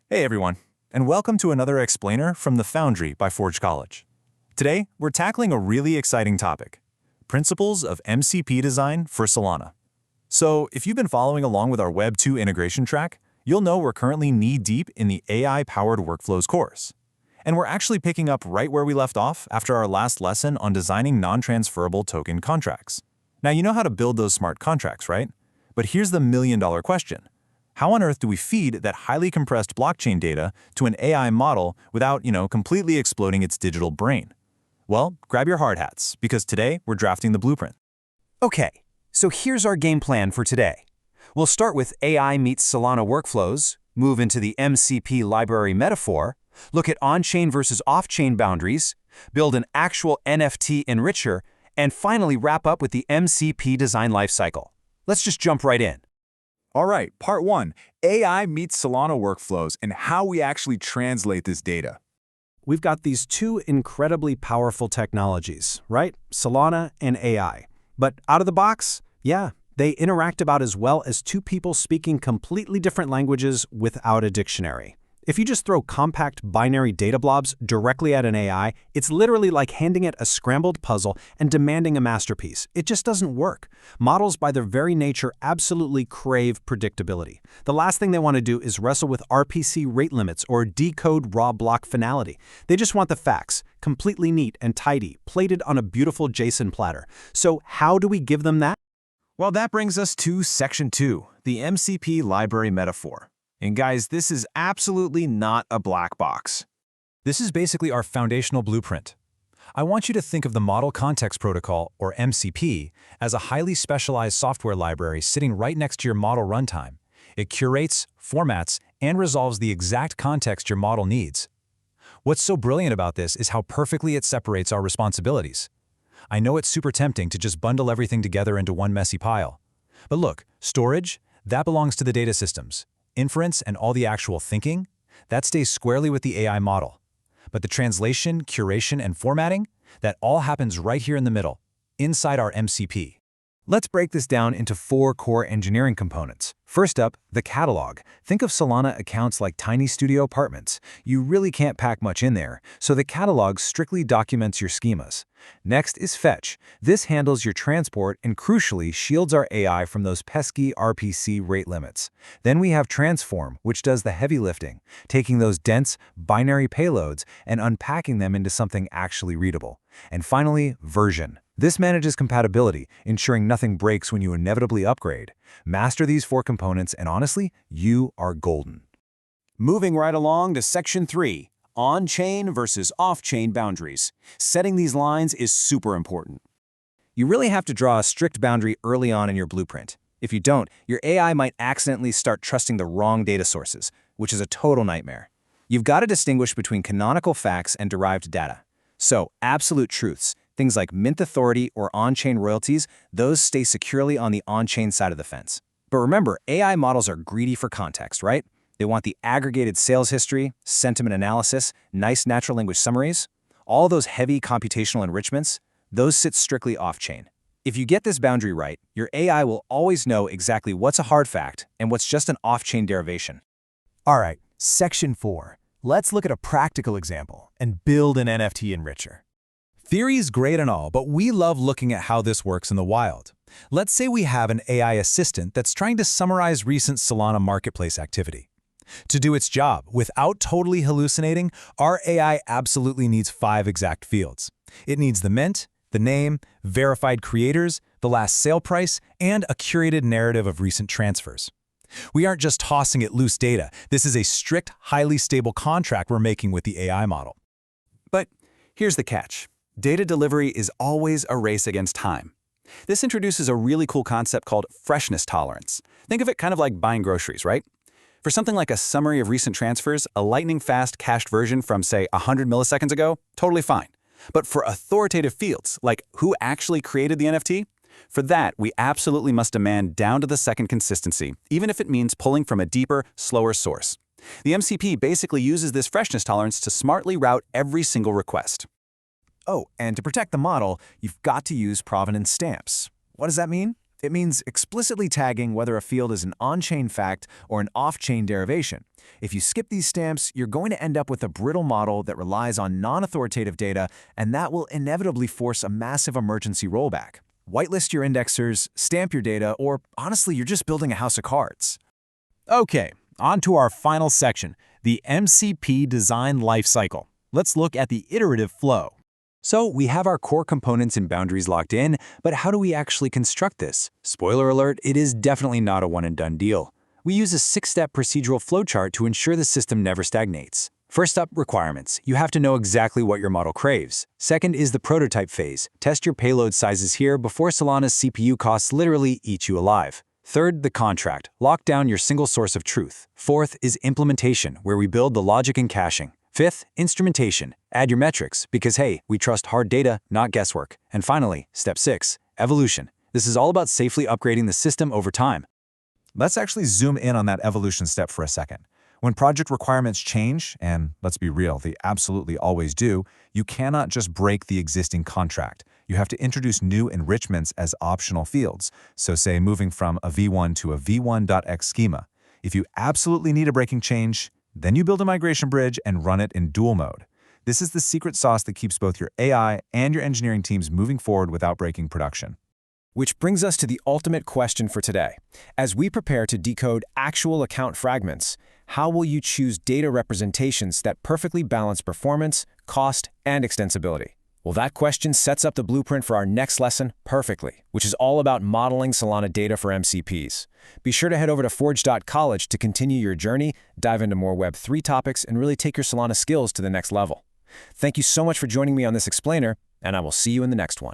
Hey everyone, and welcome to another explainer from the Foundry by Forge College. Today, we're tackling a really exciting topic, principles of MCP design for Solana. So, if you've been following along with our Web 2 integration track, you'll know we're currently knee-deep in the AI-powered workflows course. And we're actually picking up right where we left off after our last lesson on designing non-transferable token contracts. Now, you know how to build those smart contracts, right? But here's the million-dollar question. How on earth do we feed that highly compressed blockchain data to an AI model without, completely exploding its digital brain? Well, grab your hard hats, because today we're drafting the blueprint. Okay, so here's our game plan for today. We'll start with AI meets Solana workflows, move into the MCP library metaphor, look at on-chain versus off-chain boundaries, build an actual NFT enricher, and finally wrap up with the MCP design lifecycle. Let's just jump right in. All right, part one, AI meets Solana workflows and how we actually translate this data. We've got these two incredibly powerful technologies, right? Solana and AI. But out of the box, yeah, they interact about as well as two people speaking completely different languages without a dictionary. If you just throw compact binary data blobs directly at an AI, it's literally like handing it a scrambled puzzle and demanding a masterpiece. It just doesn't work. Models, by their very nature, absolutely crave predictability. The last thing they want to do is wrestle with RPC rate limits or decode raw block finality. They just want the facts, completely neat and tidy, plated on a beautiful JSON platter. So how do we give them that? Well, that brings us to Section 2, the MCP library metaphor. And guys, this is absolutely not a black box. This is basically our foundational blueprint. I want you to think of the Model Context Protocol, or MCP, as a highly specialized software library sitting right next to your model runtime. It curates, formats, and resolves the exact context your model needs. What's so brilliant about this is how perfectly it separates our responsibilities. I know it's super tempting to just bundle everything together into one messy pile. But look, storage, that belongs to the data systems. Inference and all the actual thinking, that stays squarely with the AI model. But the translation, curation, and formatting, that all happens right here in the middle, inside our MCP. Let's break this down into 4 core engineering components. First up, the catalog. Think of Solana accounts like tiny studio apartments. You really can't pack much in there, so the catalog strictly documents your schemas. Next is fetch. This handles your transport and crucially shields our AI from those pesky RPC rate limits. Then we have transform, which does the heavy lifting, taking those dense, binary payloads and unpacking them into something actually readable. And finally, version. This manages compatibility, ensuring nothing breaks when you inevitably upgrade. Master these 4 components and honestly, you are golden. Moving right along to Section 3, on-chain versus off-chain boundaries. Setting these lines is super important. You really have to draw a strict boundary early on in your blueprint. If you don't, your AI might accidentally start trusting the wrong data sources, which is a total nightmare. You've got to distinguish between canonical facts and derived data. So, absolute truths, things like mint authority or on-chain royalties, those stay securely on the on-chain side of the fence. But remember, AI models are greedy for context, right? They want the aggregated sales history, sentiment analysis, nice natural language summaries. All those heavy computational enrichments, those sit strictly off-chain. If you get this boundary right, your AI will always know exactly what's a hard fact and what's just an off-chain derivation. All right, Section 4. Let's look at a practical example and build an NFT enricher. Theory is great and all, but we love looking at how this works in the wild. Let's say we have an AI assistant that's trying to summarize recent Solana marketplace activity. To do its job, without totally hallucinating, our AI absolutely needs 5 exact fields. It needs the mint, the name, verified creators, the last sale price, and a curated narrative of recent transfers. We aren't just tossing it loose data. This is a strict, highly stable contract we're making with the AI model. But here's the catch. Data delivery is always a race against time. This introduces a really cool concept called freshness tolerance. Think of it kind of like buying groceries, right? For something like a summary of recent transfers, a lightning-fast cached version from, say, 100 milliseconds ago, totally fine. But for authoritative fields, like who actually created the NFT, for that, we absolutely must demand down-to-the-second consistency, even if it means pulling from a deeper, slower source. The MCP basically uses this freshness tolerance to smartly route every single request. Oh, and to protect the model, you've got to use provenance stamps. What does that mean? It means explicitly tagging whether a field is an on-chain fact or an off-chain derivation. If you skip these stamps, you're going to end up with a brittle model that relies on non-authoritative data, and that will inevitably force a massive emergency rollback. Whitelist your indexers, stamp your data, or honestly, you're just building a house of cards. Okay, on to our final section, the MCP design lifecycle. Let's look at the iterative flow. So we have our core components and boundaries locked in, but how do we actually construct this? Spoiler alert, it is definitely not a one-and-done deal. We use a 6-step procedural flowchart to ensure the system never stagnates. First up, requirements. You have to know exactly what your model craves. Second is the prototype phase. Test your payload sizes here before Solana's CPU costs literally eat you alive. Third, the contract. Lock down your single source of truth. Fourth is implementation, where we build the logic and caching. Fifth, instrumentation. Add your metrics, because hey, we trust hard data, not guesswork. And finally, step 6, evolution. This is all about safely upgrading the system over time. Let's actually zoom in on that evolution step for a second. When project requirements change, and let's be real, they absolutely always do, you cannot just break the existing contract. You have to introduce new enrichments as optional fields. So say moving from a v1 to a v1.x schema. If you absolutely need a breaking change, then you build a migration bridge and run it in dual mode. This is the secret sauce that keeps both your AI and your engineering teams moving forward without breaking production. Which brings us to the ultimate question for today. As we prepare to decode actual account fragments, how will you choose data representations that perfectly balance performance, cost, and extensibility? Well, that question sets up the blueprint for our next lesson perfectly, which is all about modeling Solana data for MCPs. Be sure to head over to forge.college to continue your journey, dive into more Web3 topics, and really take your Solana skills to the next level. Thank you so much for joining me on this explainer, and I will see you in the next one.